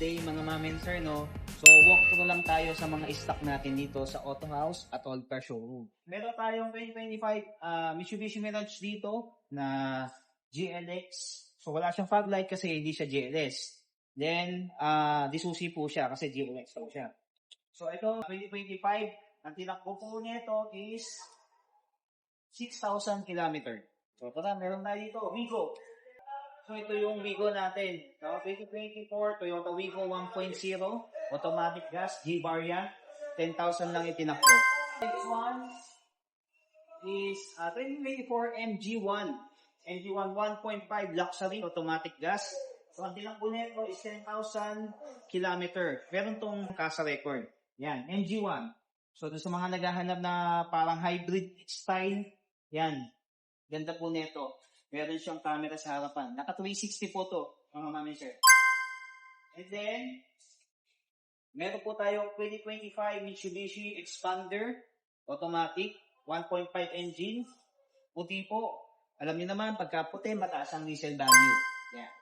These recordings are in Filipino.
day mga ma'am and sir, no? So walkthrough lang tayo sa mga stock natin dito sa Auto House at All Car Showroom. Meron tayong 2025 Mitsubishi Mirage dito na GLX. So wala siyang fog light kasi hindi siya GLS. Then disusi po siya kasi GLX po siya. So ito 2025, ang tinakbo po nito is 6,000 km. So tara, meron tayo dito, Wigo. So ito yung Wigo natin. So 2024 Toyota Wigo 1.0 automatic gas G-Bar yan. 10,000 lang itinakbo. Next one is 2024 MG1. MG1 1.5 luxury automatic gas. So ang tinakbo nito is 10,000 km. Meron tong kasa record. Yan, MG1. So sa mga naghahanap na parang hybrid style, yan. Ganda po nito. Meron siyang camera sa harapan. Naka 360 po to, mga mami sir. And then, meron po tayo 2025 Mitsubishi Expander automatic 1.5 engine. Puti po. Alam niyo naman, pagka puti, mataas ang resale value. Yeah.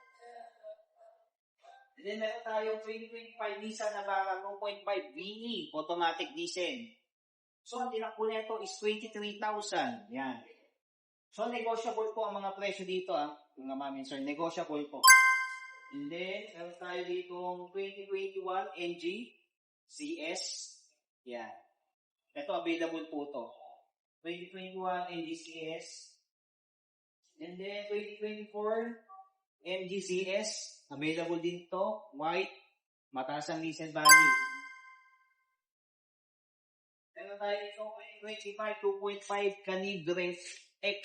And then, meron tayo 2025 Nissan Navara 2.5 VE automatic diesel. So, ang tinakbo nito is 23,000. Yan. So, negotiable po ang mga presyo dito, mga mami sir. Negotiable po. And then, meron tayo ditong 2021 MG CS. Yan. Ito, available po to. 2021 MG CS. And then, 2024 MG CS. Available din to. White. Mataas ang resale value. Meron tayo dito 2025 2.5 Calibre X.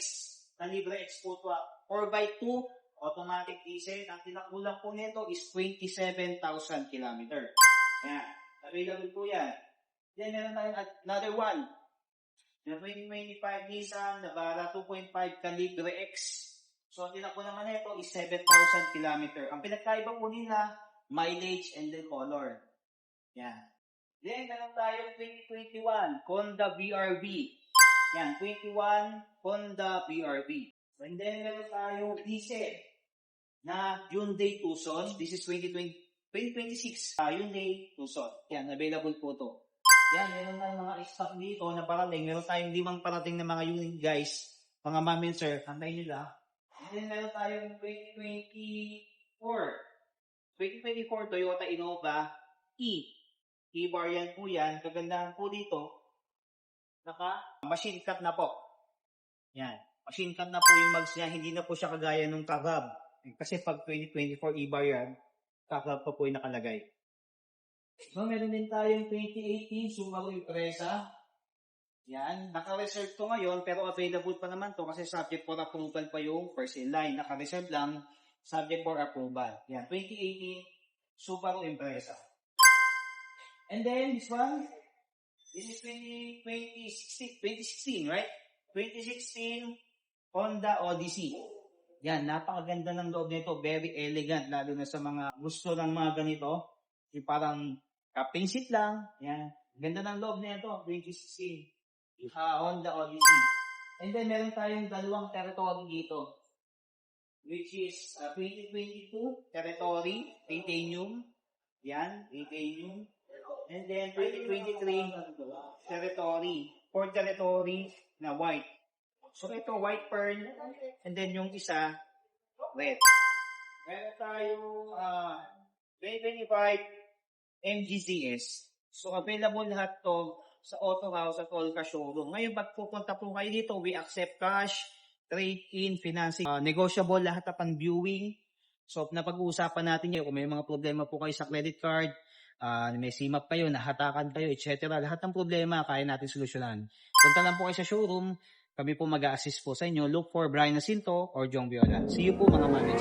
Calibre X po ito. 4x2 automatic diesel. Ang tinakbo lang po nito is 27,000 km. Ayan. Available po yan. Then meron tayong another one. The 2025 Nissan Navara 2.5 Calibre X. So ang tinakbo naman nito is 7,000 km. Ang pinagkaiba po nila, mileage and the color. Yan. Then meron tayong 2021 Honda BRV. Yan, 21 Honda BRV. And then, meron tayong diesel na Hyundai Tucson. This is 2026 Hyundai Tucson. Yan, available po to. Yan, meron tayong mga stock dito na parating. Meron tayong 5 parating na mga unit, guys. Mga ma'am and sir, hantay nila. And then, meron tayong 2024 Toyota Innova E. E-Bar yan po yan. Kagandahan po dito, machine cut na po. Yan. Machine cut na po yung mags niya. Hindi na po siya kagaya nung Kagab. Kasi pag 2024 E-Bar yan, Kagab pa po yung nakalagay. So, meron din tayong 2018 Subaru Impreza. Yan. Naka-reserve to ngayon, pero available pa naman to kasi subject for approval pa yung first in line. Naka-reserve lang, subject for approval. Yan. 2018 Subaru Impreza. And then, this one, this is 2016, right? 2016 Honda Odyssey. Yan, napakaganda ng loob nito. Very elegant, lalo na sa mga gusto ng mga ganito. Yung parang cupping seat lang. Yan, ganda ng loob nito. 2016 Honda Odyssey. And then, meron tayong dalawang territory dito. Which is 2022 territory, titanium. Yan, titanium. And then, 2023 territory. Ford territory na white. So, ito, white pearl. And then, yung isa, red. Meron tayong 2025 MGCS. So, available lahat to sa Auto House at All Car Showroom. Ngayon, pag pupunta po kayo dito, we accept cash, trade-in, financing, negotiable lahat upon viewing. So, napag-uusapan natin yun. Kung may mga problema po kayo sa credit card, may simap kayo, nahatakan kayo, etc. Lahat ng problema, kaya natin solusyonan. Punta lang po kayo sa showroom, kami po mag-a-assist po sa inyo. Look for Brian Jacinto or Jong Viola. See you po mga mami.